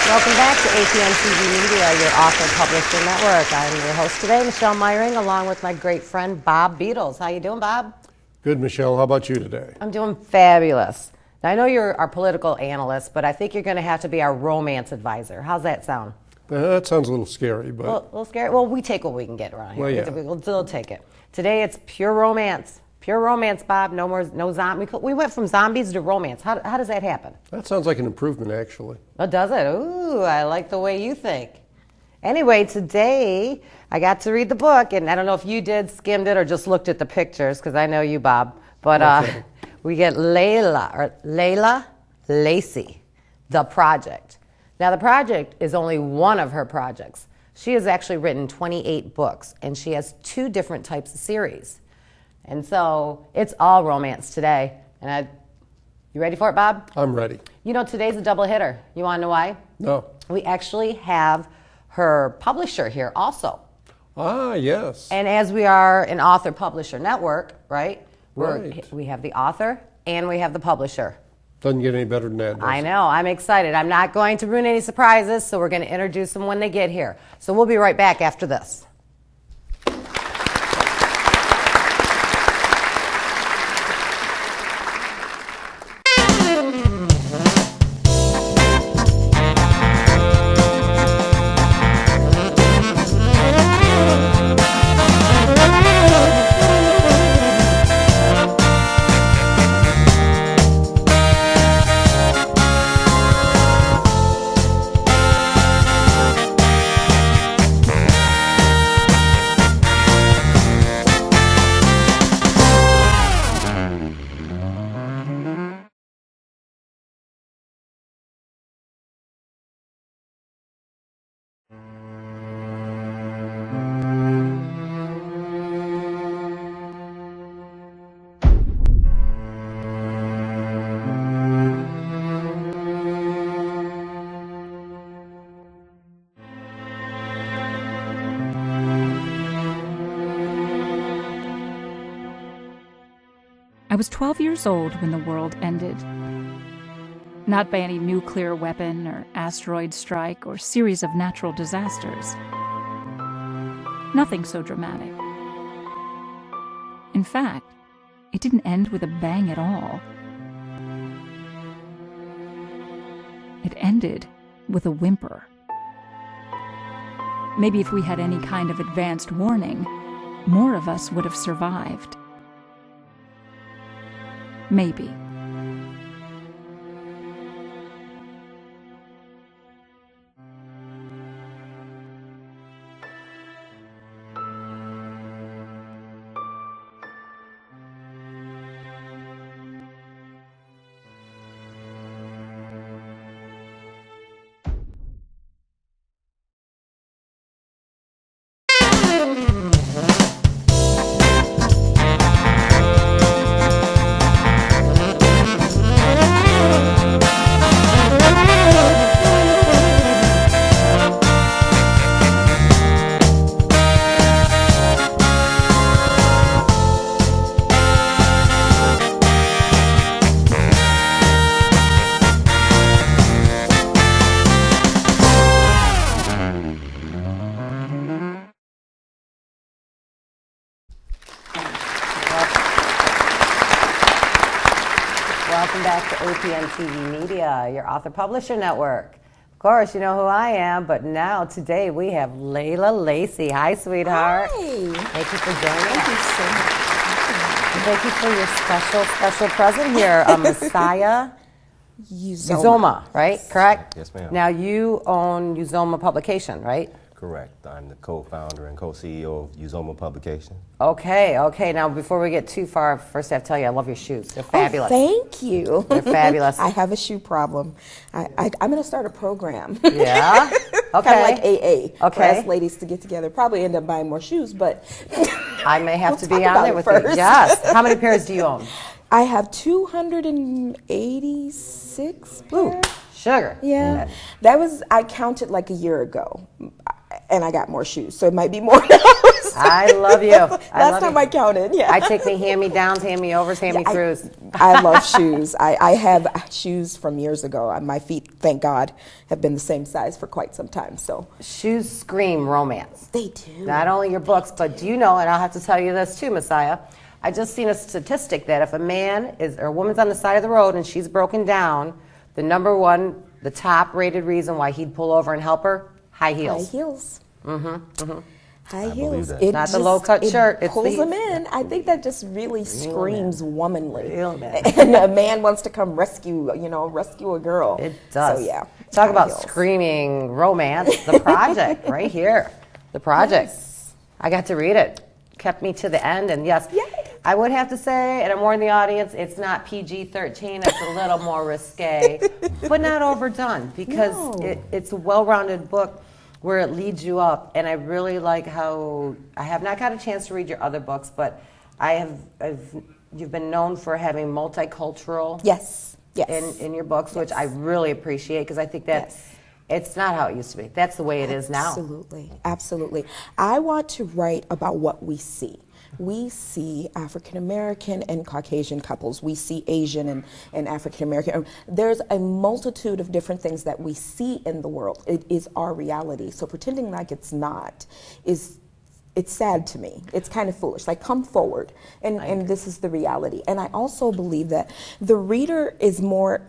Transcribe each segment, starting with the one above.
Welcome back to APN TV Media, your author publisher network. I'm your host today, Michelle Meyering, along with my great friend Bob Beatles. How you doing, Bob? Good, Michelle. How about you today? I'm doing fabulous. Now, I know you're our political analyst, but I think you're going to have to be our romance advisor. How's that sound? That sounds a little scary, but... A little scary? Well, we take what we can get around here. Well, yeah. We'll take it. Today, it's pure romance. Pure romance, Bob. No zombie. We went from zombies to romance. How does that happen? That sounds like an improvement, actually. Oh, does it? Ooh, I like the way you think. Anyway, today I got to read the book, and I don't know if you skimmed it, or just looked at the pictures, because I know you, Bob. But okay. We get Leila Lacey, The Project. Now, The Project is only one of her projects. She has actually written 28 books, and she has 2 different types of series. And so it's all romance today. And you ready for it, Bob? I'm ready. You know, today's a double hitter. You want to know why? No. We actually have her publisher here also. Ah, yes. And as we are an author-publisher network, right? Right. We have the author and we have the publisher. Doesn't get any better than that, does I it? know. I'm excited. I'm not going to ruin any surprises, so we're going to introduce them when they get here. So we'll be right back after this. I was 12 years old when the world ended. Not by any nuclear weapon or asteroid strike or series of natural disasters. Nothing so dramatic. In fact, it didn't end with a bang at all. It ended with a whimper. Maybe if we had any kind of advanced warning, more of us would have survived. Maybe. APN TV Media, your author publisher network. Of course, you know who I am, but now today we have Leila Lacey. Hi, sweetheart. Hi. Thank you for joining Thank us. you so much. And thank you for your special present here, Messiah Uzoma, right? Correct? Yes, ma'am. Now you own Uzoma Publication, right? Correct. I'm the co-founder and co-CEO of Uzoma Publication. Okay. Now, before we get too far, first I have to tell you, I love your shoes. They're fabulous. Oh, thank you. They're fabulous. I have a shoe problem. I'm going to start a program. Yeah? Okay. Kind of like AA. Okay. For us ladies to get together. Probably end up buying more shoes, but I may have we'll to talk be on about there it with first. you. Yes. How many pairs do you own? I have 286 pairs. Sugar. Yeah. I counted like a year ago. And I got more shoes, so it might be more now. I love you. Last time I counted, yeah. I take the hand-me-downs, hand-me-overs, hand-me-throughs. I love shoes. I have shoes from years ago. My feet, thank God, have been the same size for quite some time. So Shoes scream romance. they do. Not only your books, but do you know, and I'll have to tell you this too, Messiah, I just seen a statistic that if a man or a woman's on the side of the road and she's broken down, the number one, the top rated reason why he'd pull over and help her, high heels. High heels. High believe heels. that. It Not the low-cut shirt, it's pulls the- them in. I think that just really screams womanly. Real man. And a man wants to come rescue a girl. It does. So yeah. Talk high about heels. screaming romance. The Project, right here. The Project. Yes. I got to read it. Kept me to the end, and yes, Yay. I would have to say, and I'm warning the audience, it's not PG-13. It's a little more risque, but not overdone because No. it's a well-rounded book where it leads you up. And I really like how I have not got a chance to read your other books, but you've been known for having multicultural Yes. Yes. in your books, which I really appreciate because I think that Yes. it's not how it used to be. That's the way it is now. Absolutely, absolutely. I want to write about what we see. We see African American and Caucasian couples. We see Asian and African American. There's a multitude of different things that we see in the world. It is our reality. So pretending like it's not it's sad to me. It's kind of foolish. Like, come forward, and this is the reality. And I also believe that the reader is more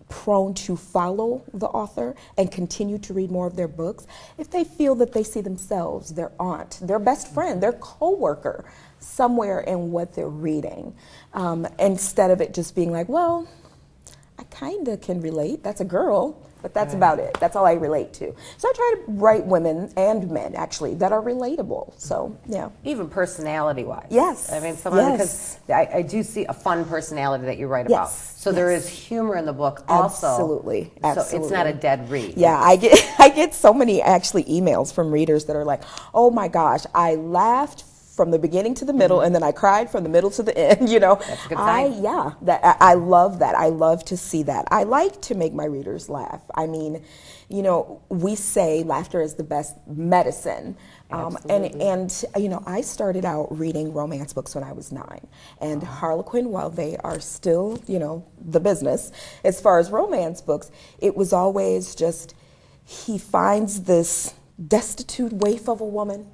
prone to follow the author and continue to read more of their books if they feel that they see themselves, their aunt, their best friend, their coworker somewhere in what they're reading, instead of it just being like, well, I kind of can relate. That's a girl, but that's about it. That's all I relate to. So I try to write women and men, actually, that are relatable. So, yeah. Even personality-wise. Yes. I mean, someone, Yes. because I do see a fun personality that you write about. Yes. So there Yes. is humor in the book also. Absolutely. So it's Absolutely. not a dead read. Yeah, I get so many actually emails from readers that are like, "Oh my gosh, I laughed from the beginning to the middle, and then I cried from the middle to the end." You know, That's a good sign. I love that. I love to see that. I like to make my readers laugh. I mean, we say laughter is the best medicine. And I started out reading romance books when I was 9. And Harlequin, while they are still, the business, as far as romance books, it was always just, he finds this destitute waif of a woman,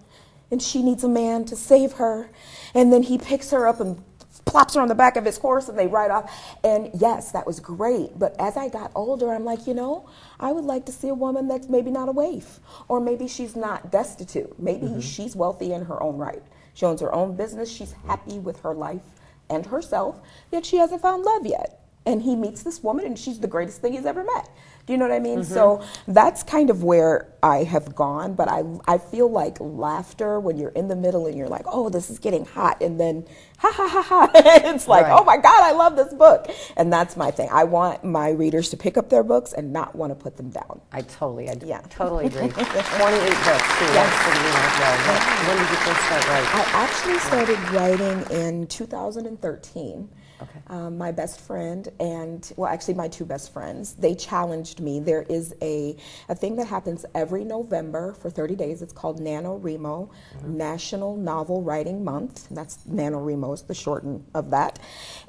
and she needs a man to save her. And then he picks her up and plops her on the back of his horse and they ride off. And yes, that was great. But as I got older, I'm like, I would like to see a woman that's maybe not a waif. Or maybe she's not destitute. Maybe she's wealthy in her own right. She owns her own business. She's happy with her life and herself, yet she hasn't found love yet. And he meets this woman and she's the greatest thing he's ever met. Do you know what I mean? So that's kind of where I have gone, but I feel like laughter when you're in the middle and you're like, oh, this is getting hot, and then ha ha ha ha, it's like, Right. oh my God, I love this book. And that's my thing. I want my readers to pick up their books and not want to put them down. I totally agree. Yeah. Totally agree. 28 books, too. That's pretty neat as well. When did you first start writing? I actually started writing in 2013. Okay. My best friend actually my two best friends, they challenged me. There is a thing that happens every November for 30 days. It's called NaNoWriMo, National Novel Writing Month. And that's NaNoWriMo is the shorten of that.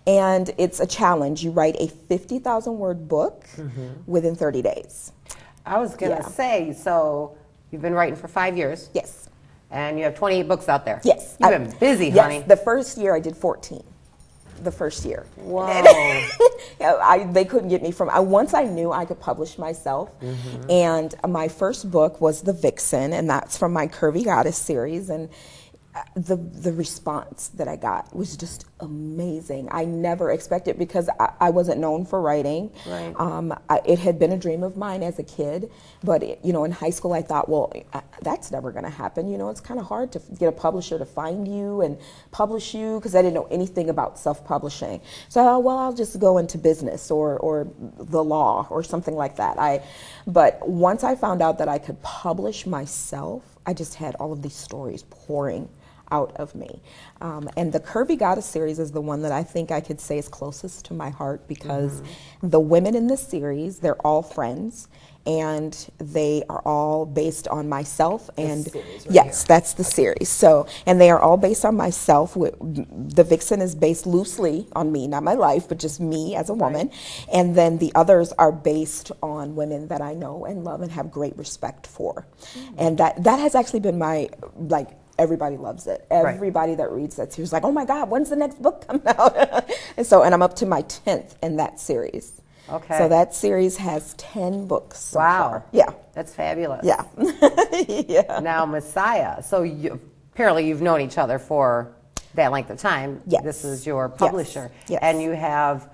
And it's a challenge. You write a 50,000 word book within 30 days. I was going to Yeah. say, so you've been writing for 5 years. Yes. And you have 28 books out there. Yes. You've been busy, yes. honey. The first year I did 14. the first year. Wow. They couldn't get me from, once I knew I could publish myself, and my first book was The Vixen, and that's from my Curvy Goddess series, and the response that I got was just amazing. I never expected, because I wasn't known for writing. Right. It had been a dream of mine as a kid, but in high school I thought, well, that's never going to happen. It's kind of hard to get a publisher to find you and publish you, because I didn't know anything about self-publishing. So I thought, well, I'll just go into business or the law or something like that. But once I found out that I could publish myself, I just had all of these stories pouring out of me. And the Curvy Goddess series is the one that I think I could say is closest to my heart, because the women in this series, they're all friends, and they are all based on myself. And yes, that's the series. So, and they are all based on myself. The Vixen is based loosely on me, not my life, but just me as a woman. Right. And then the others are based on women that I know and love and have great respect for. And that has actually been my, everybody loves it. Everybody that reads that series is like, oh my God, when's the next book come out? and I'm up to my 10th in that series. Okay. So that series has 10 books so wow. far. Yeah. That's fabulous. Yeah. Yeah. Now, Messiah. So apparently you've known each other for that length of time. Yes. This is your publisher. Yes. And you have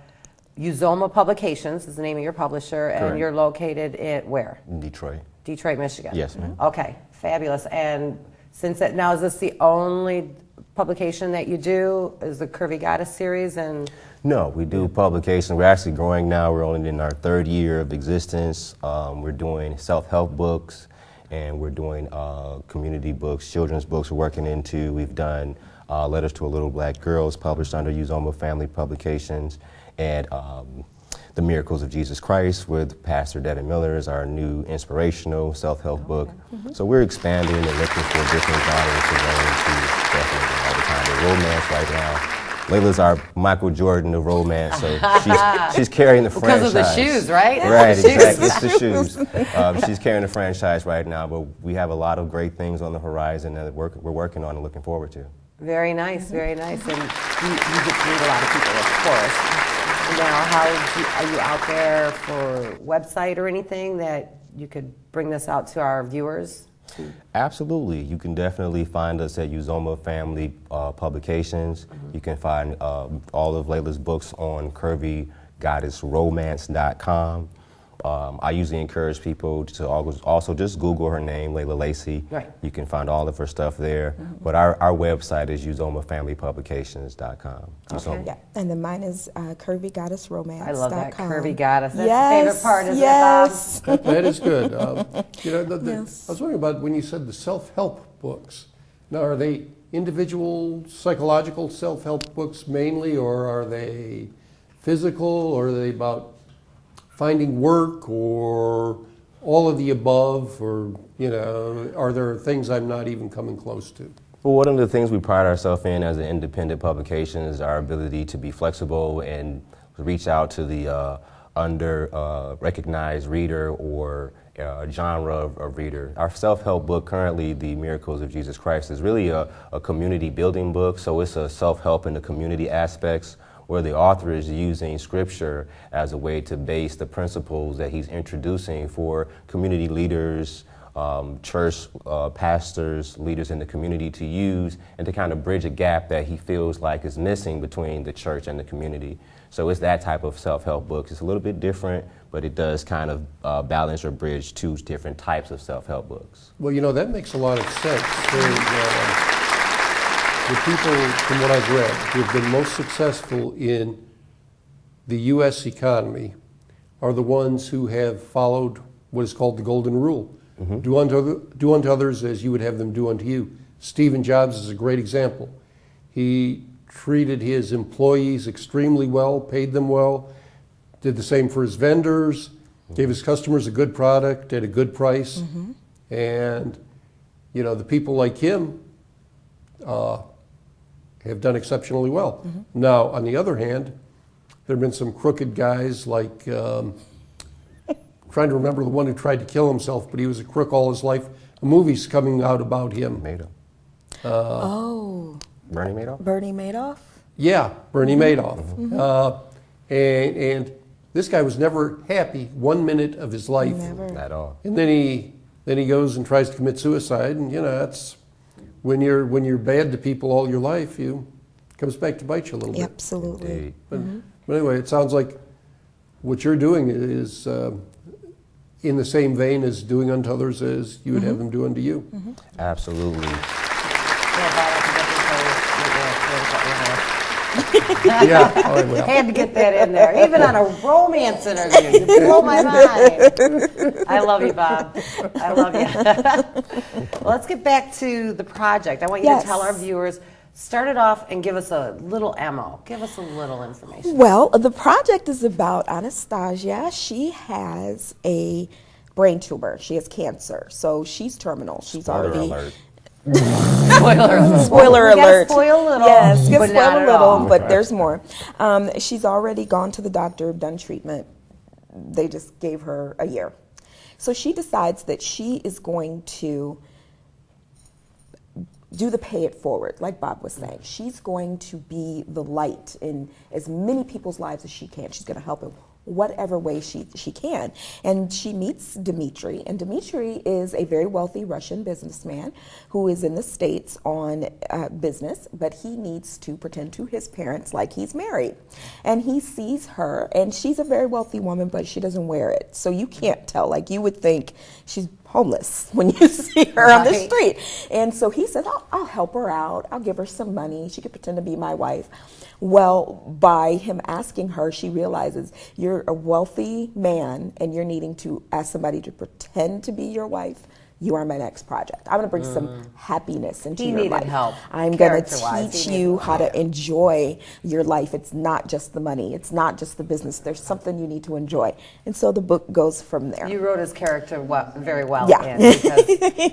Uzoma Publications is the name of your publisher. Correct. And you're located in where? In Detroit. Detroit, Michigan. Yes, ma'am. Okay. Fabulous. And now is this the only publication that you do? Is the Curvy Goddess series? And no, we do publication. We're actually growing now. We're only in our 3rd year of existence. We're doing self-help books, and we're doing community books, children's books we're working into. We've done Letters to a Little Black Girl, published under Uzoma Family Publications, and The Miracles of Jesus Christ with Pastor Devin Miller is our new inspirational self-help book. So we're expanding and looking for different genres to go into, definitely all the time. The romance right now. Leila's our Michael Jordan of romance, so she's carrying the franchise. Because of the shoes, right? Right, exactly. It's the shoes. She's carrying the franchise right now, but we have a lot of great things on the horizon that we're working on and looking forward to. Very nice, very nice. And you get to meet a lot of people, of course. Now, are you out there for website or anything that you could bring this out to our viewers? Absolutely. You can definitely find us at Uzoma Family Publications. You can find all of Leila's books on curvygoddessromance.com. I usually encourage people to also just Google her name, Leila Lacey. Right. You can find all of her stuff there. But our website is uzomafamilypublications.com. Okay. Yeah. And then mine is curvygoddessromance.com. I love that, Curvy Goddess. That's yes, the favorite part, isn't yes. it, Bob? That is good. Yes. I was wondering about when you said the self-help books. Now, are they individual psychological self-help books mainly, or are they physical, or are they about finding work, or all of the above, or, are there things I'm not even coming close to? Well, one of the things we pride ourselves in as an independent publication is our ability to be flexible and reach out to the under-recognized reader or genre of reader. Our self-help book currently, The Miracles of Jesus Christ, is really a community building book, so it's a self-help in the community aspects, where the author is using scripture as a way to base the principles that he's introducing for community leaders, church pastors, leaders in the community to use, and to kind of bridge a gap that he feels like is missing between the church and the community. So it's that type of self-help book. It's a little bit different, but it does kind of balance or bridge 2 different types of self-help books. Well, that makes a lot of sense. The people, from what I've read, who have been most successful in the U.S. economy are the ones who have followed what is called the golden rule. Do unto others as you would have them do unto you. Stephen Jobs is a great example. He treated his employees extremely well, paid them well, did the same for his vendors, gave his customers a good product at a good price. And, the people like him have done exceptionally well. Now, on the other hand, there have been some crooked guys like, trying to remember the one who tried to kill himself, but he was a crook all his life. A movie's coming out about him. Madoff. Oh. Bernie Madoff? Bernie Madoff? Yeah, Bernie Madoff. And this guy was never happy 1 minute of his life. Never. At all. And then he goes and tries to commit suicide, and that's when you're bad to people all your life, it comes back to bite you a little bit. Absolutely. Indeed. But anyway, it sounds like what you're doing is in the same vein as doing unto others as you would have them do unto you. Absolutely. Yeah, oh, I will. Had to get that in there, even on a romance interview. You blow my mind. I love you, Bob. I love you. Well, let's get back to the project. I want you to tell our viewers, start it off and give us a little ammo. Give us a little information. Well, the project is about Anastasia. She has a brain tumor. She has cancer, so she's terminal. She's Spoiler already. alert. Spoiler alert. Spoiler We gotta alert. spoil a little, Yes, but spoil not a at little, all. but there's more. She's already gone to the doctor, done treatment. They just gave her a year. So she decides that she is going to do the pay it forward, like Bob was saying. She's going to be the light in as many people's lives as she can. She's going to help in whatever way she can. And she meets Dmitry, and Dmitry is a very wealthy Russian businessman who is in the States on business, but he needs to pretend to his parents like he's married. And he sees her, and she's a very wealthy woman, but she doesn't wear it. So you can't tell. Like, you would think she's homeless when you see her on the street. And so he says, I'll help her out. I'll give her some money. She could pretend to be my wife. Well, by him asking her, she realizes you're a wealthy man and you're needing to ask somebody to pretend to be your wife. You are my next project. I'm going to bring some happiness into your life. He needed help. I'm going to Character-wise, teach he you needed how to enjoy your life. It's not just the money. It's not just the business. There's something you need to enjoy. And so the book goes from there. You wrote his character very well. Yeah. In because,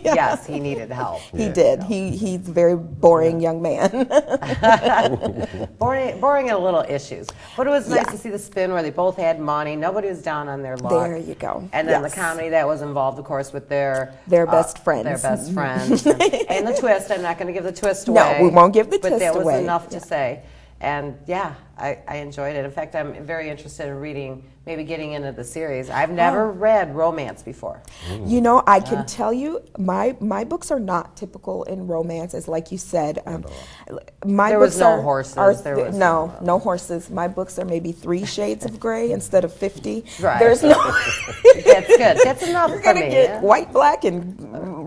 yes, he needed help. He did. He's a very boring young man. Boring and a little issues. But it was nice to see the spin where they both had money. Nobody was down on their luck. There you go. And then Yes. the comedy that was involved, of course, with their best friends. Their best friends. and the twist. I'm not going to give the twist No, away. we won't give the but twist that was away. enough to say. And I enjoyed it. In fact, I'm very interested in reading, maybe getting into the series. I've never read romance before. You know, I can tell you, my books are not typical in romance, as like you said. My There books was no are, horses. are- There was no horses. My books are maybe 3 shades of gray instead of 50. Right. There's no. That's good. That's enough You're for gonna me. get white, black, and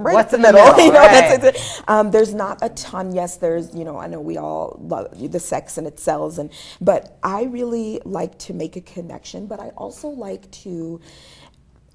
right What's in in the the middle. middle, You know, right. that's it. There's not a ton. Yes, there's. You know, I know we all love the sex and it sells, but I really like to make a connection. But I also like to.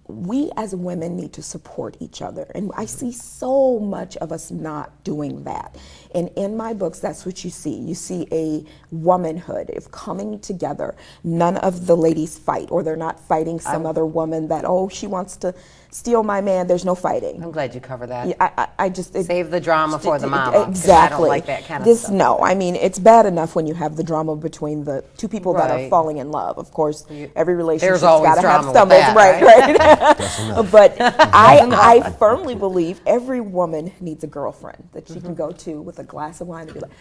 We as women need to support each other. And I see so much of us not doing that. And in my books, that's what you see. You see a womanhood of coming together. None of the ladies fight, or they're not fighting some other woman that, she wants to steal my man. There's no fighting. I'm glad you covered that. I just Save the drama for the mama. 'Cause Exactly. I don't like that kind of this, stuff. No, I mean, it's bad enough when you have the drama between the two people that are Right. falling in love. Of course, every relationship's always got to have drama with stumbles, that, right? But I firmly believe every woman needs a girlfriend that she can go to with a glass of wine and be like,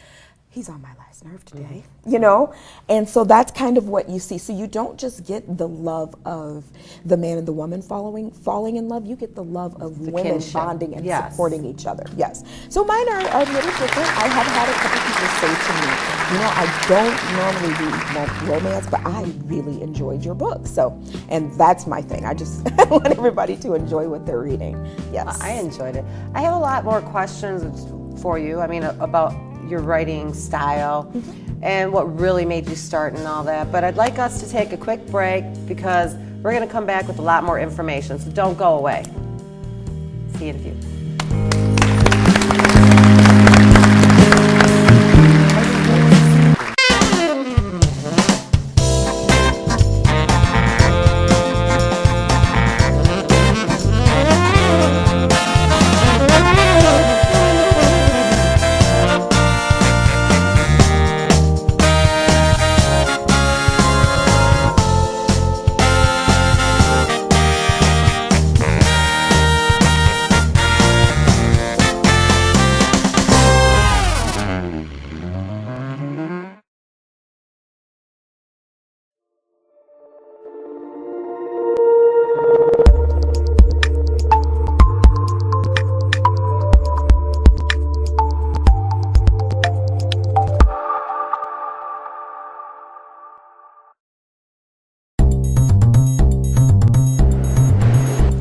he's on my last nerve today, you know? And so that's kind of what you see. So you don't just get the love of the man and the woman falling in love, you get the love of women kinship. bonding and Yes. supporting each other. Yes. So mine are a little different. I have had a couple people say to me, I don't normally read romance, but I really enjoyed your book. So, and that's my thing. I just want everybody to enjoy what they're reading. Yes. I enjoyed it. I have a lot more questions for you. I mean, about your writing style and what really made you start and all that. But I'd like us to take a quick break because we're going to come back with a lot more information. So don't go away. See you in a few.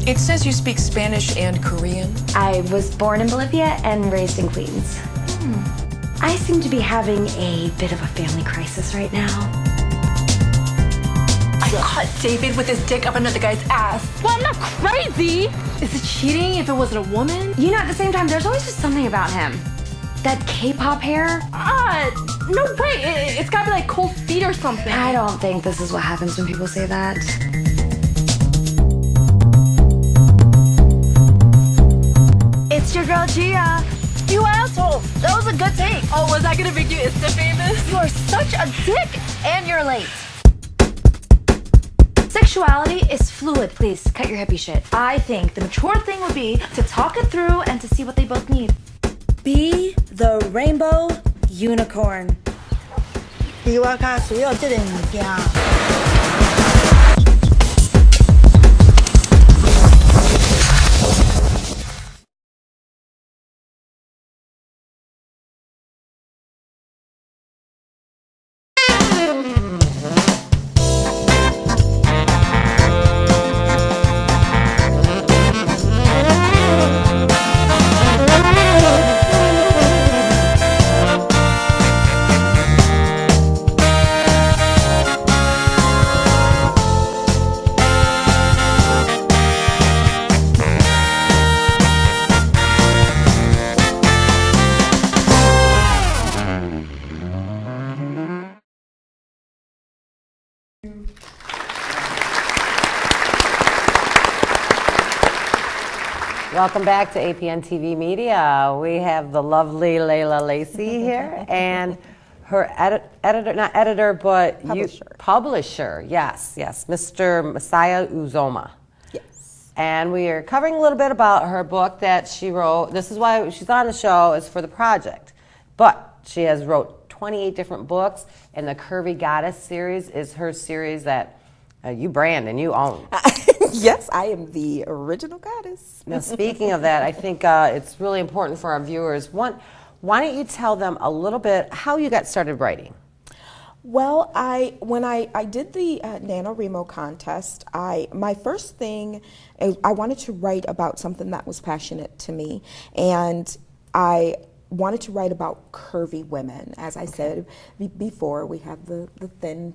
It says you speak Spanish and Korean. I was born in Bolivia and raised in Queens. I seem to be having a bit of a family crisis right now. I caught David with his dick up another guy's ass. Well, I'm not crazy. Is it cheating if it wasn't a woman? You know, at the same time, there's always just something about him. That K-pop hair. No way. It's gotta be like cold feet or something. I don't think this is what happens when people say that. It's your girl, Gia. You asshole. That was a good take. Oh, was I gonna make you Insta famous? You are such a dick, and you're late. Sexuality is fluid. Please, cut your hippie shit. I think the mature thing would be to talk it through and to see what they both need. Be the rainbow unicorn. 比我较需要这个物件。Welcome back to APN TV Media. We have the lovely Leila Lacey here and her editor, not editor, but publisher. Yes, Mr. Messiah Uzoma. Yes. And we are covering a little bit about her book that she wrote. This is why she's on the show, is for the project. But she has wrote 28 different books, and the Curvy Goddess series is her series that you brand and you own. Yes, I am the original goddess. Now, speaking of that, I think it's really important for our viewers. Why don't you tell them a little bit how you got started writing? Well, when I did the NaNoWriMo contest, my first thing, I wanted to write about something that was passionate to me, and I wanted to write about curvy women. As I said before, we have the thin,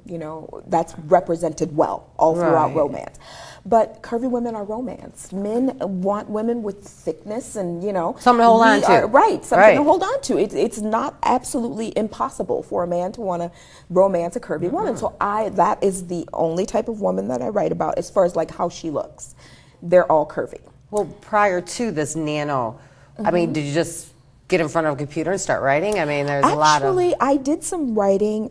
that's represented well all throughout romance. But curvy women are romanced. Men want women with thickness and, something to hold on to. Right, something to hold on to. It's not absolutely impossible for a man to want to romance a curvy woman. So that is the only type of woman that I write about as far as like how she looks. They're all curvy. Well, prior to this nano, I mean, did you just get in front of a computer and start writing? I mean, there's a lot of... Actually, I did some writing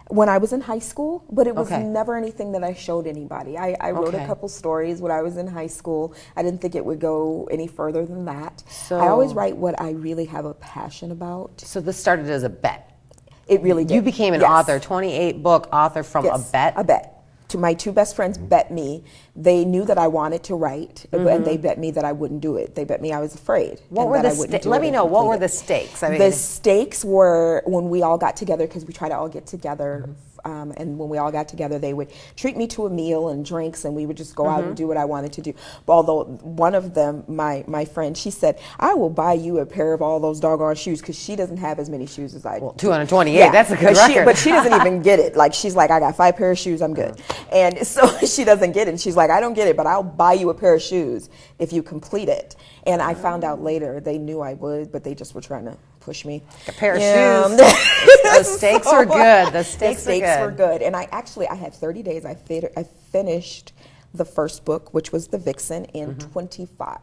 when I was in high school, but it was never anything that I showed anybody. I wrote a couple stories when I was in high school. I didn't think it would go any further than that. So, I always write what I really have a passion about. So this started as a bet. It really did. You became an author, 28-book author from a bet? A bet. My two best friends bet me. They knew that I wanted to write, and they bet me that I wouldn't do it. They bet me I was afraid. What were the stakes? Let me know, what were the stakes? I mean, the stakes were when we all got together, because we try to all get together, and when we all got together, they would treat me to a meal and drinks, and we would just go out and do what I wanted to do. But although one of them, my friend, she said, I will buy you a pair of all those doggone shoes, because she doesn't have as many shoes as I do. Well, 228, that's a good record. But she doesn't even get it. Like, she's like, I got 5 pairs of shoes, I'm good. And so she doesn't get it. And she's like, I don't get it, but I'll buy you a pair of shoes if you complete it. And I found out later, they knew I would, but they just were trying to push me. A pair of shoes. The stakes were good. The stakes were good. And I had 30 days. I finished the first book, which was The Vixen, in 25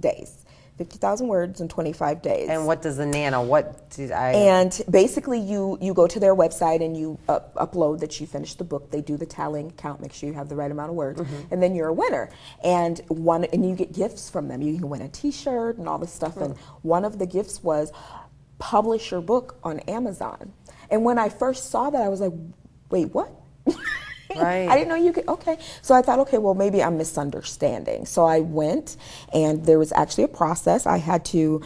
days. 50,000 words in 25 days. And what does the nano, And basically you go to their website and you upload that you finished the book. They do the tallying count, make sure you have the right amount of words, and then you're a winner. And you get gifts from them. You can win a t-shirt and all this stuff. And one of the gifts was publish your book on Amazon. And when I first saw that, I was like, wait, what? Right. I didn't know you could, So I thought, well, maybe I'm misunderstanding. So I went, and there was actually a process. I had to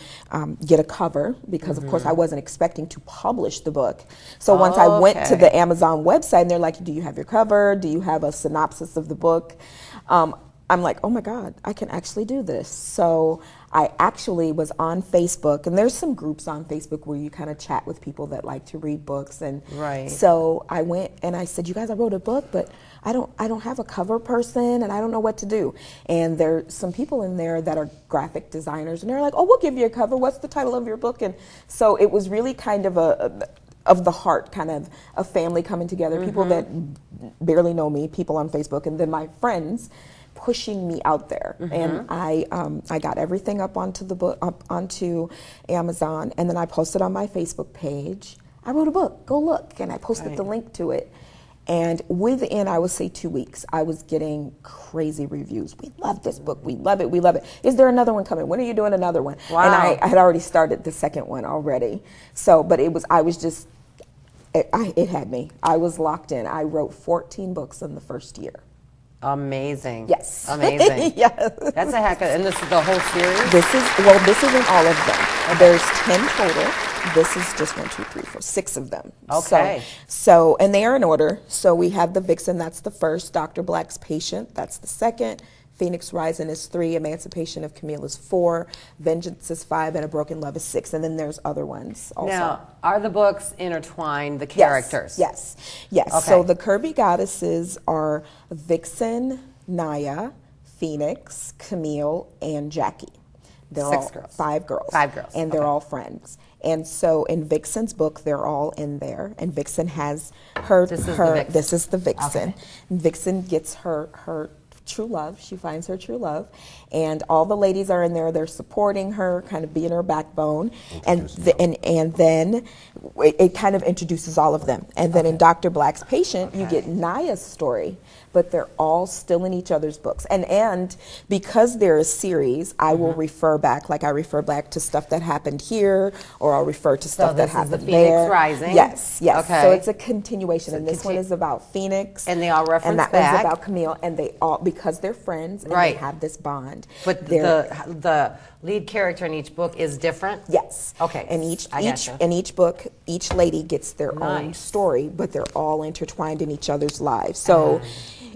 get a cover, because of course I wasn't expecting to publish the book. So once I went to the Amazon website, and they're like, do you have your cover? Do you have a synopsis of the book? I'm like, oh my God, I can actually do this. So I actually was on Facebook, and there's some groups on Facebook where you kind of chat with people that like to read books. And so I went and I said, you guys, I wrote a book, but I don't have a cover person, and I don't know what to do. And there's some people in there that are graphic designers, and they're like, oh, we'll give you a cover. What's the title of your book? And so it was really kind of of the heart, kind of a family coming together, people that barely know me, people on Facebook, and then my friends pushing me out there. And I got everything up onto the book, up onto Amazon, and then I posted on my Facebook page, I wrote a book, go look, and I posted the link to it. And within, I would say 2 weeks, I was getting crazy reviews. We love this book, we love it, we love it. Is there another one coming? When are you doing another one? And I had already started the second one already. So, but it had me. I was locked in. I wrote 14 books in the first year. Amazing. Yes. Amazing. Yes. That's a heck of, and this is the whole series? This isn't all of them. Okay. There's 10 total. This is just 1, 2, 3, 4, 6 of them. Okay. So, and they are in order. So we have the Vixen, that's the first. Dr. Black's Patient, that's the second. Phoenix Rising is 3, Emancipation of Camille is 4, Vengeance is 5, and A Broken Love is 6. And then there's other ones also. Now, are the books intertwined, the characters? Yes. Okay. So the Curvy Goddesses are Vixen, Naya, Phoenix, Camille, and Jackie. They're 6 all girls. 5 girls. 5 girls. And they're all friends. And so in Vixen's book, they're all in there. And Vixen has this is the Vixen. Okay. And Vixen gets her true love. She finds her true love, and all the ladies are in there. They're supporting her, kind of being her backbone, and then it kind of introduces all of them. And then in Dr. Black's Patient, you get Naya's story, but they're all still in each other's books. And because they're a series, I will refer back, like I refer back to stuff that happened here, or I'll refer to stuff that happened the Phoenix there. Rising. Yes. Okay. So it's a continuation, and this one is about Phoenix, and they all reference and that back. one's about Camille, and they all, because they're friends and they have this bond. But the lead character in each book is different? Yes. Okay. And each book, each lady gets their own story, but they're all intertwined in each other's lives. So,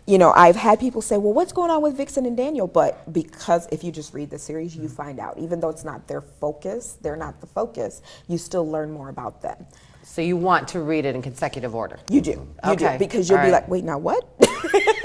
I've had people say, well, what's going on with Vixen and Daniel? But because if you just read the series, you find out. Even though it's not their focus, they're not the focus, you still learn more about them. So you want to read it in consecutive order? You do. You do. Because you'll be like, wait, now what?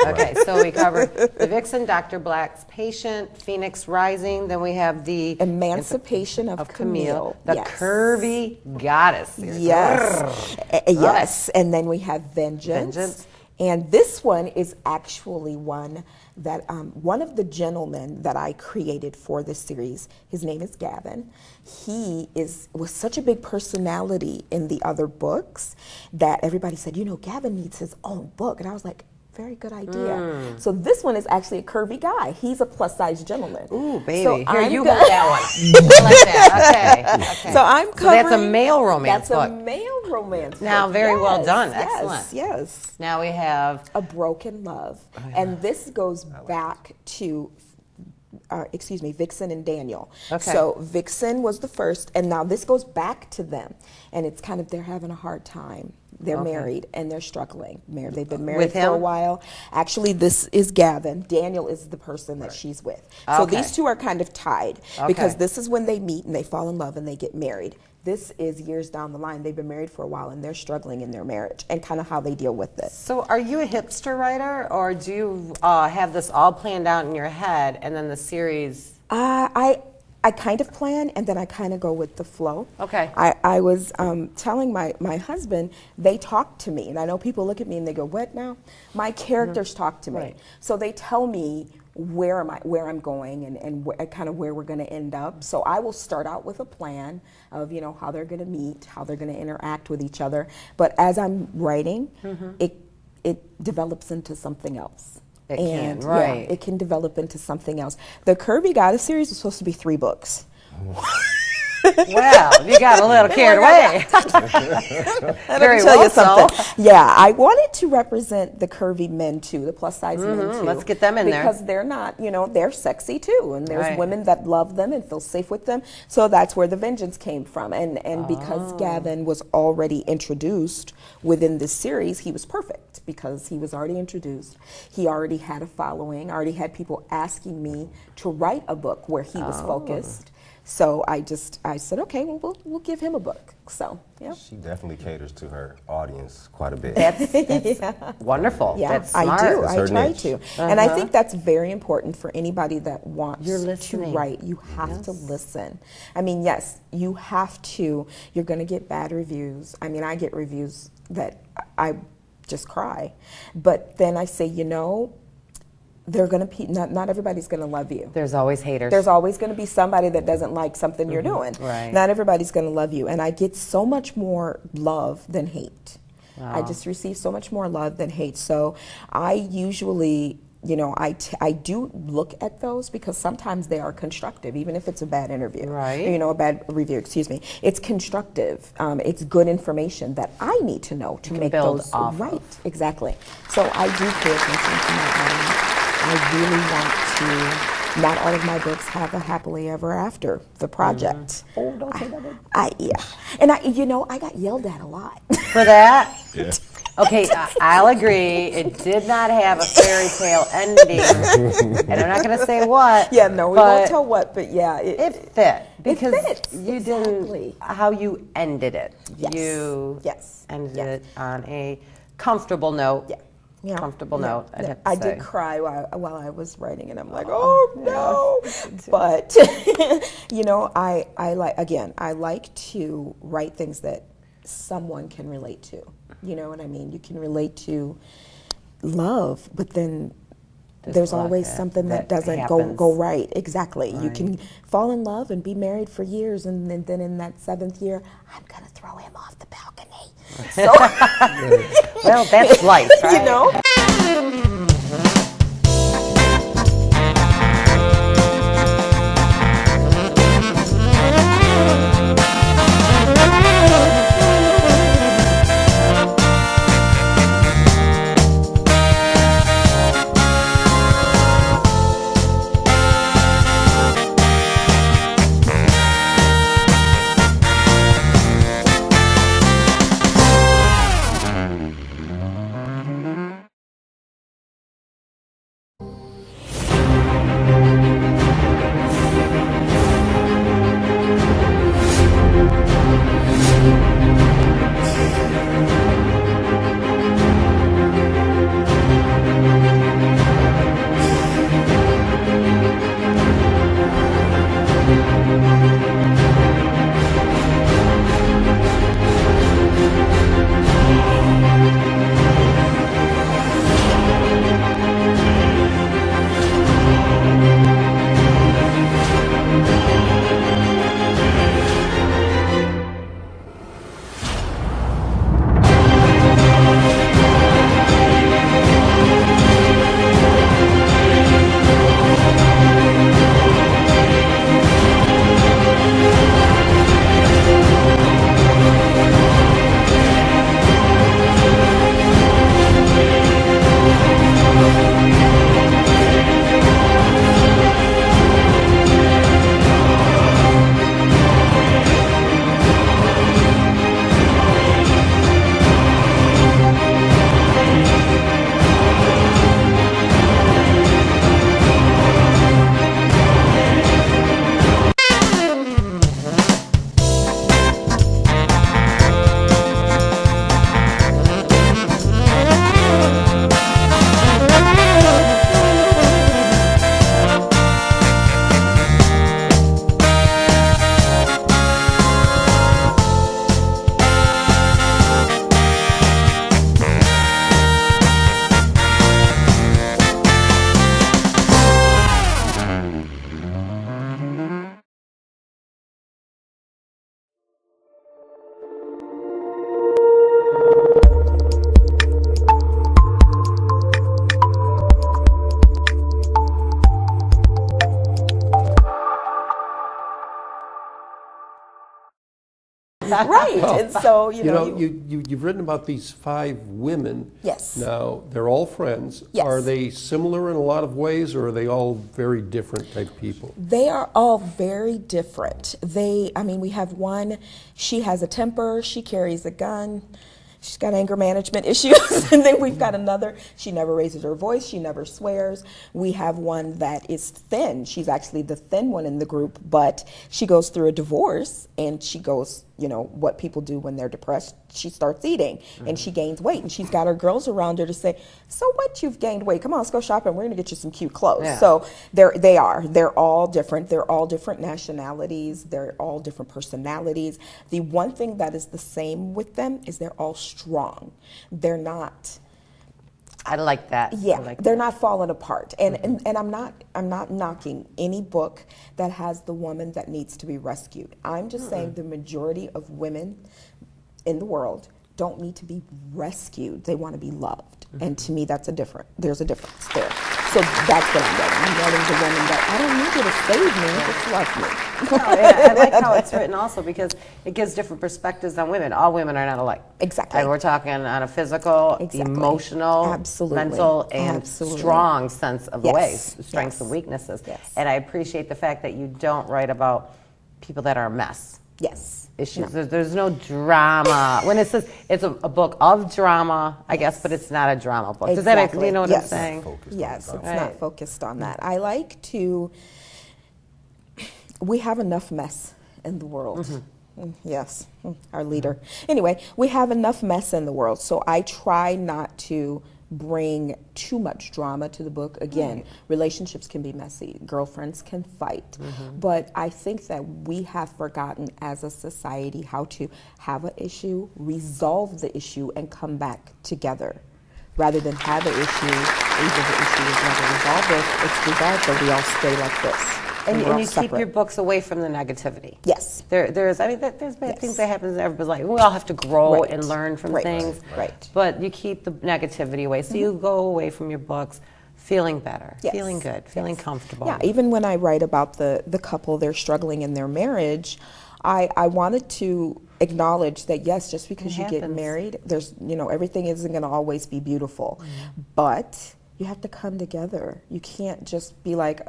Okay, so we covered the Vixen, Dr. Black's Patient, Phoenix Rising, then we have the Emancipation of Camille. The Curvy Goddess series. Yes. Yes. And then we have Vengeance. And this one is actually one that one of the gentlemen that I created for this series, his name is Gavin. He was such a big personality in the other books that everybody said, Gavin needs his own book. And I was like, very good idea. So this one is actually a curvy guy. He's a plus-size gentleman. Ooh, baby. So Here, you hold that one. I like that. Okay. So I'm covering. That's a male romance book. That's a male romance Now, book. very well done. Excellent. Yes. Now we have A Broken Love. And this goes back to Vixen and Daniel. Okay. So Vixen was the first, and now this goes back to them. And it's kind of, they're having a hard time. They're married and they're struggling. They've been married for a while. Actually, this is Gavin. Daniel is the person that she's with. So these two are kind of tied because this is when they meet and they fall in love and they get married. This is years down the line. They've been married for a while and they're struggling in their marriage and kind of how they deal with this. So are you a hipster writer, or do you have this all planned out in your head and then the series? I kind of plan and then I kind of go with the flow. Okay. I was telling my husband, they talk to me, and I know people look at me and they go, what now? My characters talk to me. Right. So they tell me where I'm going and kind of where we're going to end up. So I will start out with a plan of, how they're going to meet, how they're going to interact with each other. But as I'm writing, it develops into something else. It can develop into something else. The Curvy Goddess series was supposed to be 3 books. Well, you got a little carried away. Very tell well you something. Yeah, I wanted to represent the curvy men too, the plus size men too. Let's get them in there. Because they're not, they're sexy too, and there's Right. women that love them and feel safe with them. So that's where the vengeance came from. And because Gavin was already introduced within this series, he was perfect because he was already introduced. He already had a following, already had people asking me to write a book where he was focused. So I said, okay, well, we'll give him a book. So, yeah. She definitely caters to her audience quite a bit. That's wonderful. Yeah, That's smart. I do. That's I her try niche. to. And I think that's very important for anybody that wants You're to listening. write. You have to listen. I mean, yes, you have to. You're going to get bad reviews. I mean, I get reviews that I just cry. But then I say, they're going to not everybody's going to love you. There's always haters. There's always going to be somebody that doesn't like something you're doing. Right. Not everybody's going to love you. And I get so much more love than hate. I just receive so much more love than hate. So I usually, I do look at those because sometimes they are constructive, even if it's a bad interview. Right. A bad review, excuse me. It's constructive. It's good information that I need to know to make build those off right. of. Exactly. So I do pay attention to my audience. I really want to, not all of my books have a happily ever after, the project. Oh, don't say that. Yeah. And I got yelled at a lot. For that? Yeah. Okay, I'll agree. It did not have a fairy tale ending. And I'm not going to say what. Yeah, no, we won't tell what, but yeah. It fit. Because fits, you exactly. didn't, how you ended it. Yes. You Yes. ended Yes. it on a comfortable note. Yeah. Yeah. Comfortable Yeah. note, I'd Yeah. have to I say. did cry while I was writing, and I'm like, oh no. But I like to write things that someone can relate to. You know what I mean? You can relate to love, but then there's a lot always that- something that that doesn't happens. go right. Exactly. You can fall in love and be married for years, and then in that 7th year, I'm gonna throw him off the balcony. So, Well, that's life, right? Right. And so, you've written about these 5 women. Yes. Now, they're all friends. Yes. Are they similar in a lot of ways, or are they all very different type people? They are all very different. We have one, she has a temper, she carries a gun, she's got anger management issues. And then we've got another, she never raises her voice, she never swears. We have one that is thin. She's actually the thin one in the group, but she goes through a divorce, and she goes, what people do when they're depressed, she starts eating, and she gains weight, and she's got her girls around her to say, so what, you've gained weight, come on, let's go shopping, we're gonna get you some cute clothes. Yeah. So they're all different. They're all different nationalities. They're all different personalities. The one thing that is the same with them is they're all strong. They're not, I like that. yeah, I like they're that. not falling apart. And I'm not knocking any book that has the woman that needs to be rescued. I'm just saying the majority of women in the world don't need to be rescued. They want to be loved. And to me, there's a difference there. So that's what I'm getting. I'm getting the woman that I don't need you to save me, just love me. No, yeah, I like how it's written also, because it gives different perspectives on women. All women are not alike. Exactly. And we're talking on a physical, Exactly. emotional, Absolutely. mental, and Absolutely. strong sense of the Yes. ways, strengths Yes. and weaknesses. Yes. And I appreciate the fact that you don't write about people that are a mess. Yes. Issues. There's no drama. When it says it's a book of drama, I guess, but it's not a drama book. Does that make, Exactly. you know what Yes. I'm saying? Yes, it's Right. not focused on that. I like to, we have enough mess in the world. Yes, our leader. Anyway, we have enough mess in the world, so I try not to bring too much drama to the book. Again, relationships can be messy, girlfriends can fight, but I think that we have forgotten as a society how to have an issue, resolve the issue, and come back together. Rather than have an issue, either the issue is never resolved, or it's resolved, but we all stay like this. And we're all you keep separate. your books away from the negativity. Yes. There's bad things that happen. Everybody's like, we all have to grow Right. and learn from Right. things. Right. But you keep the negativity away. So you go away from your books feeling better, Yes. feeling good, feeling comfortable. Yeah, even when I write about the couple, they're struggling in their marriage, I wanted to acknowledge that, yes, just because you get happens. married, there's, everything isn't going to always be beautiful. But you have to come together. You can't just be like,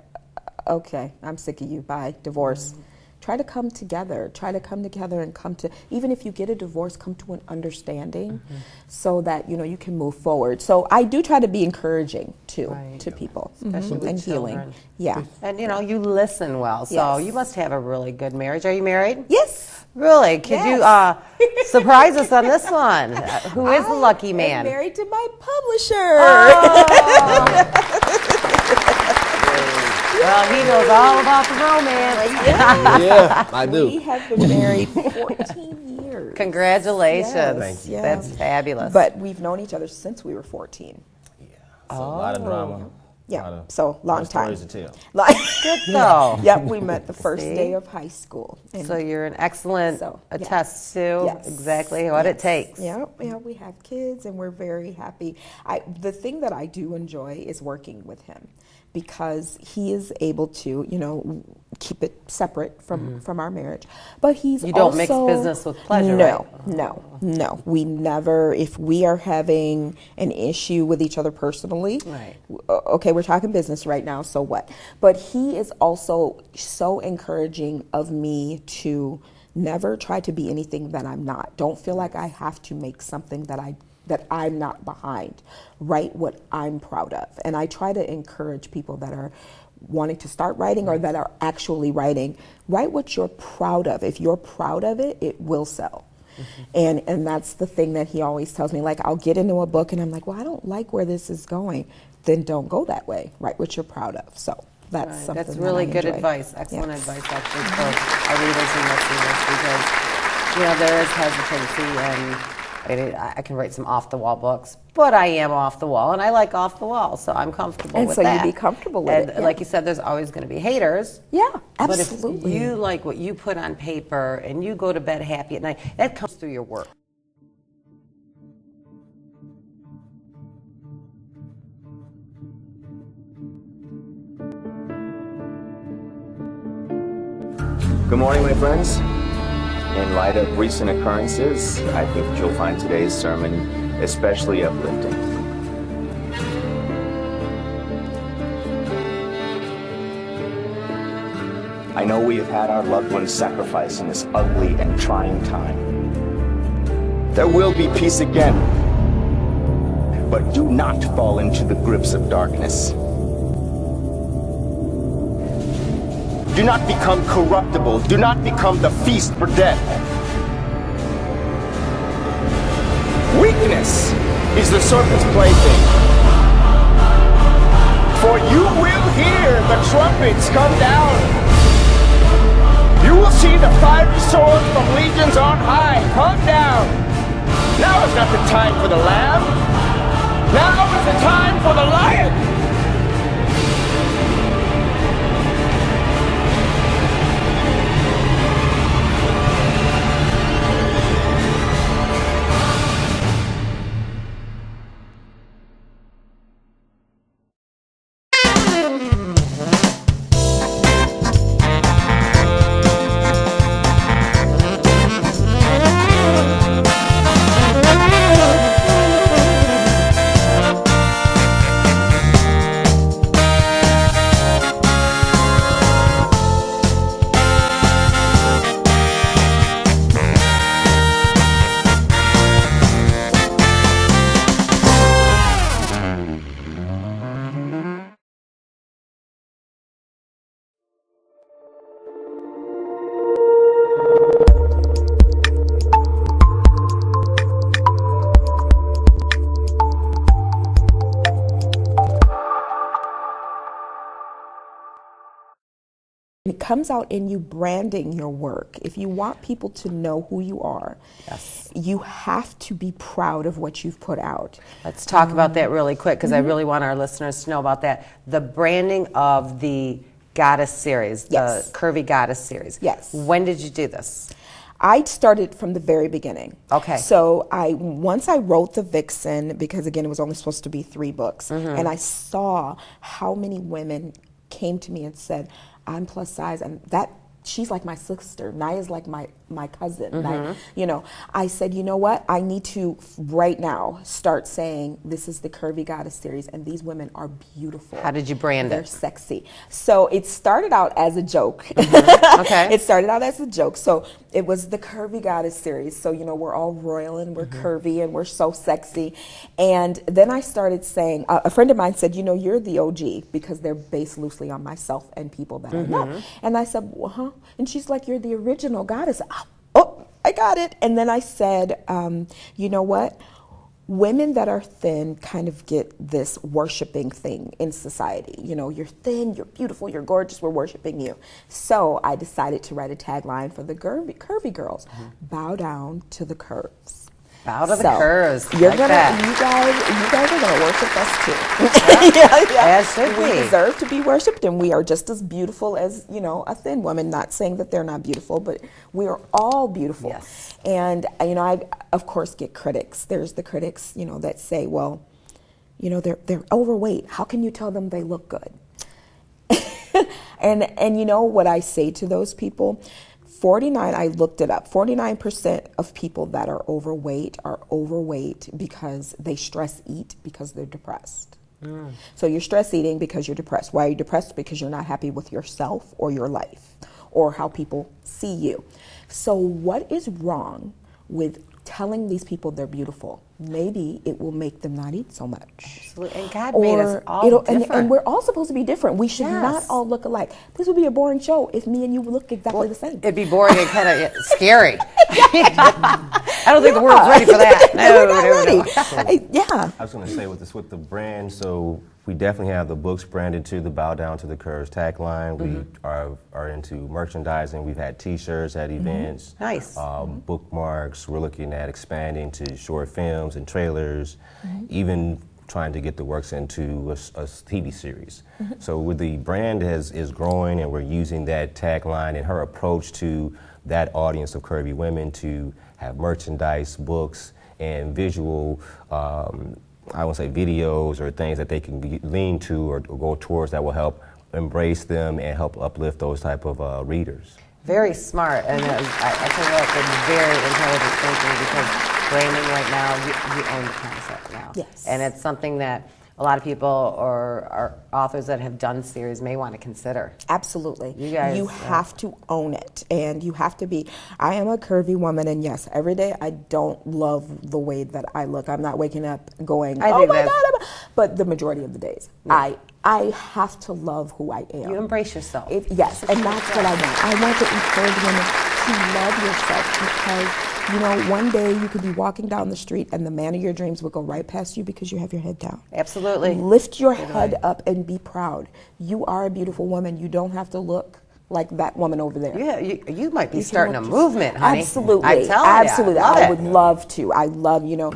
okay, I'm sick of you, bye, divorce. Try to come together. Try to come together and come to, even if you get a divorce, come to an understanding so that, you can move forward. So I do try to be encouraging too, Right. to people. Especially with and healing. children. Yeah. And you listen well. So Yes. you must have a really good marriage. Are you married? Yes. Really? Could you surprise us on this one? Who is the lucky man? I'm married to my publisher. Well, he knows all about the romance. Yeah, I do. We have been married 14 years. Congratulations. Yes, Thank you. yes. That's fabulous. But we've known each other since we were 14. So a lot of drama. Yeah, so long time. Stories to tell. Good though. Yep, we met the first See? day of high school. And So you're an excellent So, yeah. attest to Yes. exactly what it Yes. takes. Yeah, we have kids and we're very happy. The thing that I do enjoy is working with him because he is able to, keep it separate from our marriage. But he's You don't also, mix business with pleasure, no, right? No. We never, if we are having an issue with each other personally, Right. Okay, we're talking business right now, so what? But he is also so encouraging of me to never try to be anything that I'm not. Don't feel like I have to make something that I'm not behind. Write what I'm proud of. And I try to encourage people that are wanting to start writing or that are actually writing. Write what you're proud of. If you're proud of it, it will sell. And that's the thing that he always tells me. Like, I'll get into a book and I'm like, well, I don't like where this is going. Then don't go that way. Write what you're proud of. So that's Right. something That's really that I good enjoy. advice. Excellent Yeah. advice, actually, for our readers and listeners, because there is hesitancy, and I can write some off-the-wall books, but I am off the wall, and I like off the wall, so I'm comfortable And with so you that. be comfortable with And it, yeah. like you said, there's always going to be haters. Yeah, But absolutely. if you like what you put on paper and you go to bed happy at night, that comes through your work. Good morning, my friends. In light of recent occurrences, I think that you'll find today's sermon especially uplifting. I know we have had our loved ones sacrificed in this ugly and trying time. There will be peace again, but do not fall into the grips of darkness. Do not become corruptible. Do not become the feast for death. Weakness is the serpent's plaything. For you will hear the trumpets come down. You will see the fiery sword from legions on high come down. Now is not the time for the lamb. Now is the time for the lion. It comes out in you branding your work. If you want people to know who you are, Yes. you have to be proud of what you've put out. Let's talk about that really quick, because I really want our listeners to know about that. The branding of the Goddess series, Yes. the Curvy Goddess series. Yes. When did you do this? I started from the very beginning. Okay. So once I wrote the Vixen, because again it was only supposed to be 3 books, and I saw how many women came to me and said, I'm plus size, and that she's like my sister. Naya's like my cousin. Naya, you know, I said, you know what? I need to right now start saying this is the Curvy Goddess series, and these women are beautiful. How did you brand They're it? sexy. So it started out as a joke. Okay. It started out as a joke. So it was the Curvy Goddess series. So, you know, we're all royal and we're curvy and we're so sexy. And then I started saying, a friend of mine said, you know, you're the OG, because they're based loosely on myself and people that I know. And I said, well, huh? And she's like, you're the original goddess. Oh, I got it. And then I said, you know what? Women that are thin kind of get this worshiping thing in society. You know, you're thin, you're beautiful, you're gorgeous, we're worshiping you. So I decided to write a tagline for the curvy girls. Bow down to the curves. Bow to the curves. You're like gonna, that. you guys are gonna worship us too. As should We be. deserve to be worshipped, and we are just as beautiful as, you know, a thin woman. Not saying that they're not beautiful, but we are all beautiful. Yes. And you know, I of course get critics. There's the critics, you know, that say, well, you know, they're overweight. How can you tell them they look good? and you know what I say to those people? 49, I looked it up, 49% of people that are overweight because they stress eat because they're depressed. So you're stress eating because you're depressed. Why are you depressed? Because you're not happy with yourself or your life or how people see you. So what is wrong with telling these people they're beautiful? Maybe it will make them not eat so much. Absolutely. And God made us all different. And we're all supposed to be different. We should Yes. not all look alike. This would be a boring show if me and you look exactly the same. It'd be boring and kind of scary. I don't think the world's ready for that. We're not ready. Yeah. I was going to say with the brand, so we definitely have the books branded to the Bow Down to the Curves tagline. We are into merchandising. We've had T-shirts at events. Nice. Bookmarks. We're looking at expanding to short films and trailers, even trying to get the works into a TV series. So with the brand is growing, and we're using that tagline and her approach to that audience of curvy women to have merchandise, books, and visual, I won't say videos or things that they can lean to or go towards that will help embrace them and help uplift those type of readers. Very smart, and I tell you what, it's very intelligent thinking, because framing right now, you own the concept now. Yes. And it's something that a lot of people or authors that have done series may want to consider. Absolutely. You guys, you have to own it, and you have to be. I am a curvy woman, and yes, every day I don't love the way that I look. I'm not waking up going, oh my God, but the majority of the days, I have to love who I am. You embrace yourself. Yes, and that's what I want. I want to encourage women to love yourself, because, you know, one day you could be walking down the street and the man of your dreams would go right past you because you have your head down. Absolutely. Lift your head up and be proud. You are a beautiful woman. You don't have to look like that woman over there. Yeah, you might be starting a movement, honey. Absolutely. I tell Absolutely. you, I would love to. I love, you know,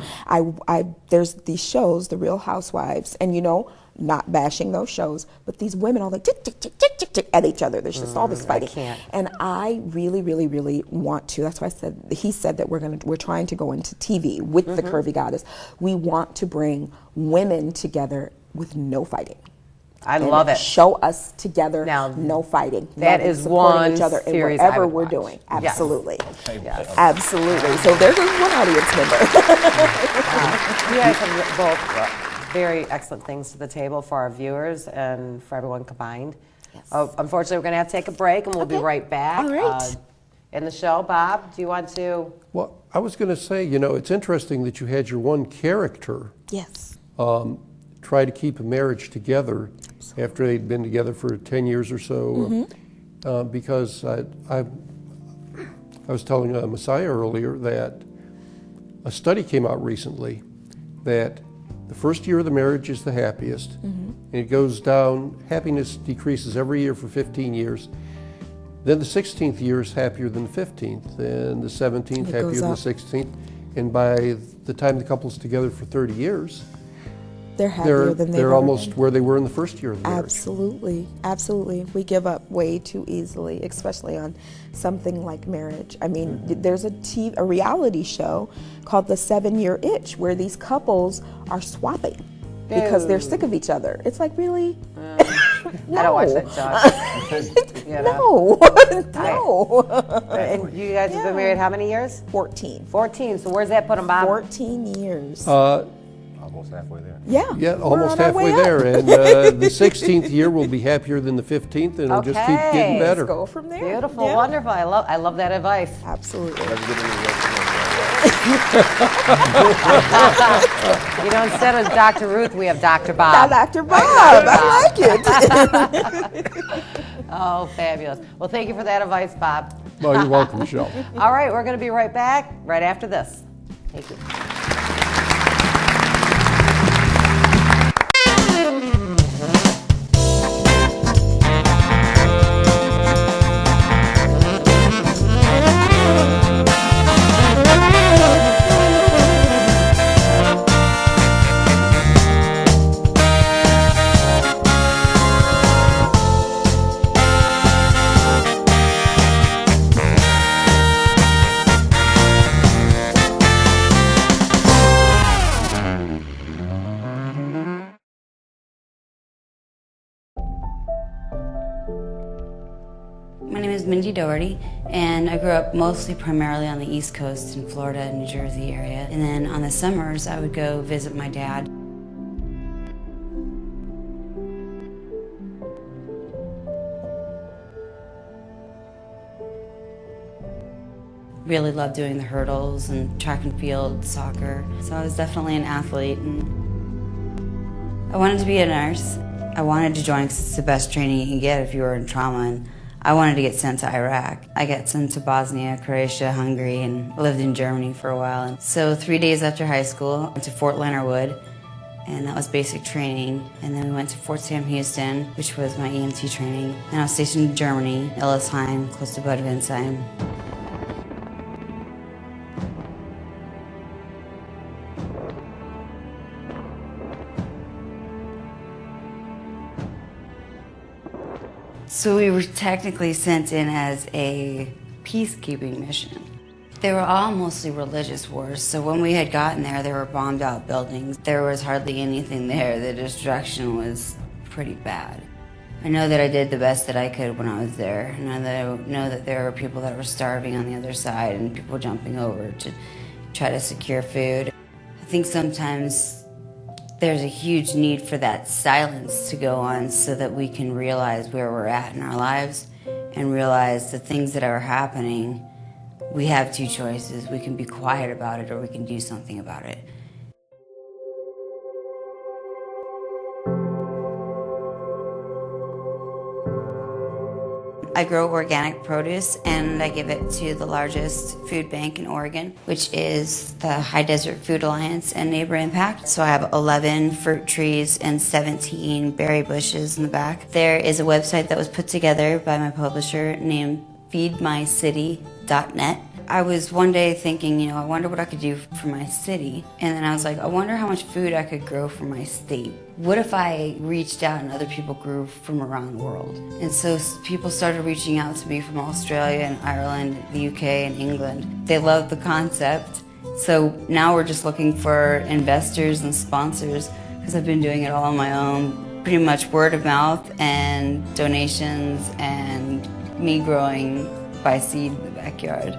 there's these shows, The Real Housewives, and, you know, not bashing those shows, but these women all like tick, tick, tick, tick, tick, tick at each other. There's just all this fighting. I can't. And I really, really, really want to. That's why he said that we're trying to go into TV with the Curvy Goddess. We want to bring women together with no fighting. I love it. Show us together, now, no fighting. That loving, is supporting one each other in series whatever I would we're watch. doing. Absolutely. Yes. Absolutely. So there's one audience member. You guys have both very excellent things to the table for our viewers and for everyone combined. Yes. Unfortunately, we're going to have to take a break, and we'll be right back. All right. In the show, Bob, do you want to? Well, I was going to say, you know, it's interesting that you had your one character Yes. try to keep a marriage together after they'd been together for 10 years or so. Because I was telling Messiah earlier that a study came out recently that the first year of the marriage is the happiest, and it goes down, happiness decreases every year for 15 years. Then the 16th year is happier than the 15th, and the 17th happier than the 16th, and by the time the couple's together for 30 years, they're happier than they're almost where they were in the first year of the marriage. Absolutely, absolutely. We give up way too easily, especially on something like marriage. I mean, there's a reality show called The 7-Year Itch, where these couples are swapping because they're sick of each other. It's like, really? No. I don't watch that show. No. And you guys have been married how many years? 14. 14. So where's that put them, Bob? 14 years. Almost halfway there. Yeah, almost halfway there. And the 16th year will be happier than the 15th, and it'll just keep getting better. Let's go from there. Beautiful, wonderful. I love that advice. Absolutely. You know, instead of Dr. Ruth, we have Dr. Bob. Dr. Bob. I like it. Oh, fabulous. Well, thank you for that advice, Bob. Well, you're welcome, Michelle. All right, we're going to be right back right after this. Thank you. My name is Mindy Doherty, and I grew up mostly primarily on the East Coast in Florida and New Jersey area. And then on the summers, I would go visit my dad. Really loved doing the hurdles and track and field, soccer. So I was definitely an athlete. And I wanted to be a nurse. I wanted to join because it's the best training you can get if you were in trauma. And I wanted to get sent to Iraq. I got sent to Bosnia, Croatia, Hungary, and lived in Germany for a while. And so 3 days after high school, I went to Fort Leonard Wood, and that was basic training. And then we went to Fort Sam Houston, which was my EMT training. And I was stationed in Germany, Illesheim, close to Bad Windsheim. So we were technically sent in as a peacekeeping mission. They were all mostly religious wars, so when we had gotten there, there were bombed out buildings. There was hardly anything there. The destruction was pretty bad. I know that I did the best that I could when I was there, and I know that there were people that were starving on the other side and people jumping over to try to secure food. I think sometimes there's a huge need for that silence to go on so that we can realize where we're at in our lives and realize the things that are happening. We have two choices. We can be quiet about it or we can do something about it. I grow organic produce and I give it to the largest food bank in Oregon, which is the High Desert Food Alliance and Neighbor Impact. So I have 11 fruit trees and 17 berry bushes in the back. There is a website that was put together by my publisher named feedmycity.net. I was one day thinking, I wonder what I could do for my city. And then I was like, I wonder how much food I could grow for my state. What if I reached out and other people grew from around the world? And so people started reaching out to me from Australia and Ireland, the UK and England. They loved the concept. So now we're just looking for investors and sponsors because I've been doing it all on my own. Pretty much word of mouth and donations and me growing by seed in the backyard.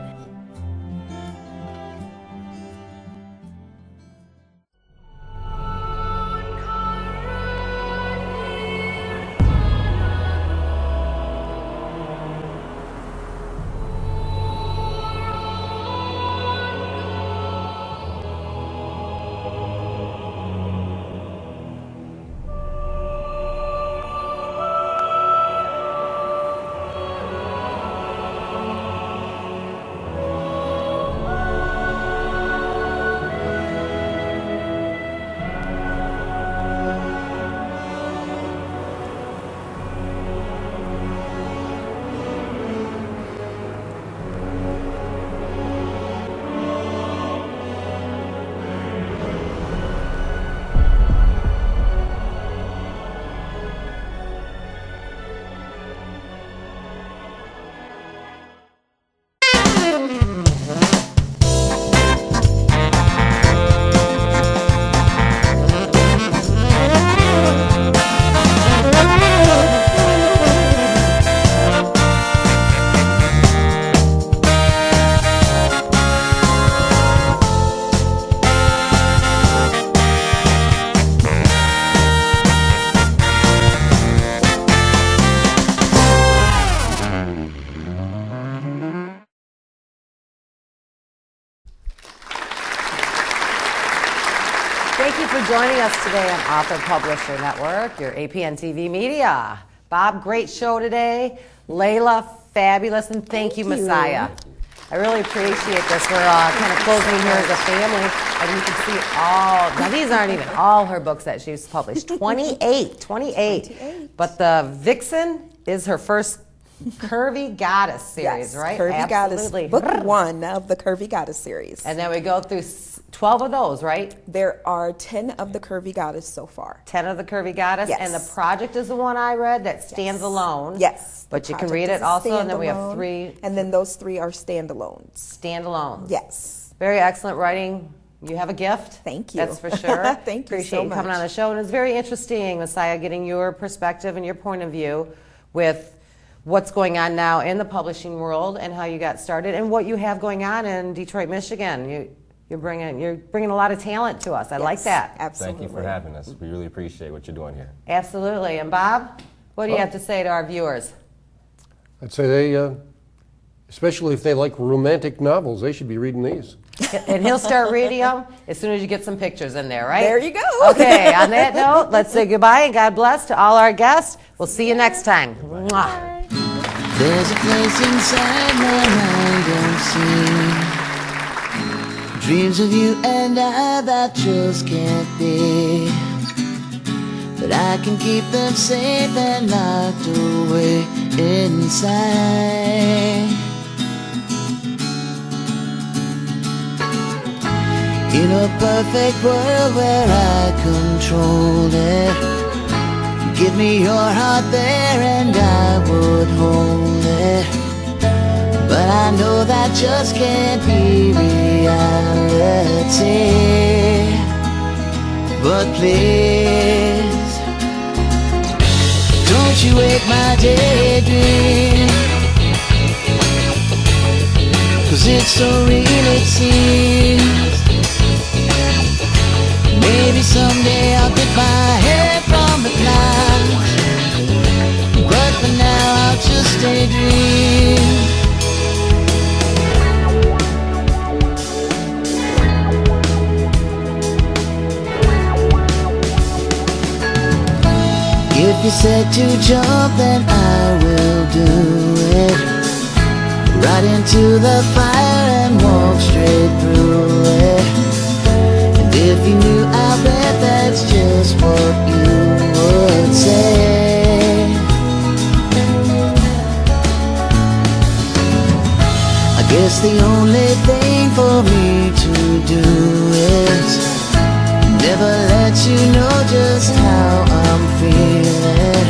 Thank you for joining us today on Author Publisher Network, your APN TV media. Bob, great show today. Leila, fabulous, and thank you, Messiah. I really appreciate this. We're kind of closing here as a family, and you can see all, now these aren't even all her books that she's published, 28. But the Vixen is her first Curvy Goddess series, yes, right? Curvy Absolutely. Goddess, book 1 of the Curvy Goddess series. And then we go through 12 of those, right? There are 10 of the Curvy Goddess so far. 10 of the Curvy Goddess, yes. and the project is the one I read that stands alone. Yes. But you can read it also, and then we have 3. And then those 3 are standalones. Standalones. Yes. Very excellent writing. You have a gift. Thank you. That's for sure. Thank you Appreciate so you much. coming on the show. And it's very interesting, Messiah, getting your perspective and your point of view with what's going on now in the publishing world and how you got started and what you have going on in Detroit, Michigan. You're bringing a lot of talent to us. I like that. Absolutely. Thank you for having us. We really appreciate what you're doing here. Absolutely. And Bob, what do you have to say to our viewers? I'd say they, especially if they like romantic novels, they should be reading these. And he'll start reading them as soon as you get some pictures in there, right? There you go. Okay, on that note, let's say goodbye and God bless to all our guests. We'll see you next time. Mwah. There's a place inside my mind unseen, dreams of you and I that just can't be, but I can keep them safe and locked away inside. In a perfect world where I control it, give me your heart there and I would hold it. But I know that just can't be reality. But please, don't Don't you wake my daydream, 'cause it's so real it seems. Maybe someday I'll get my head from the clouds, but for now I'll just daydream. If you said to jump, then I will do it. Right into the fire and walk straight through it. And if you knew, I bet that's just what you would say. I guess the only thing for me to do is never let you know just how I'm feeling,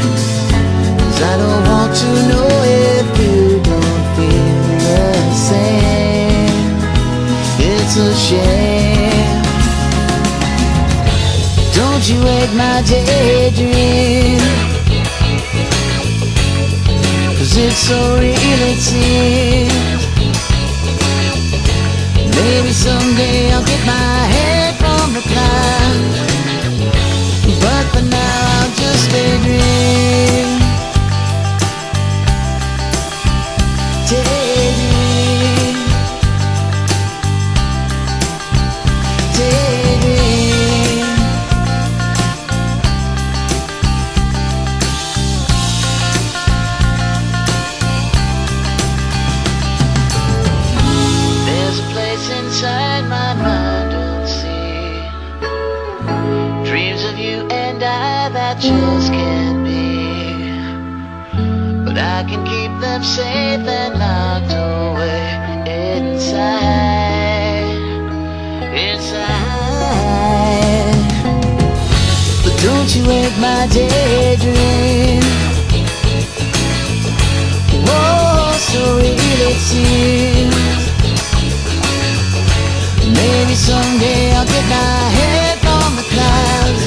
'cause I don't want to know if you don't feel the same. It's a shame. Don't you wake my daydream, 'cause it's so real it seems. Maybe someday I'll get my head from the clouds, but for now I'll just daydream. Daydream. Daydream. There's a place inside my mind don't see, dreams of you and I that just can't be, but I can keep them safe and locked away inside, inside. But don't you wake my daydream. Whoa, so real it seems. Maybe someday I'll get my head from the clouds,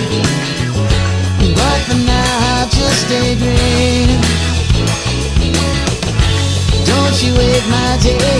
but for now I'll just daydream. Don't you wake my daydream.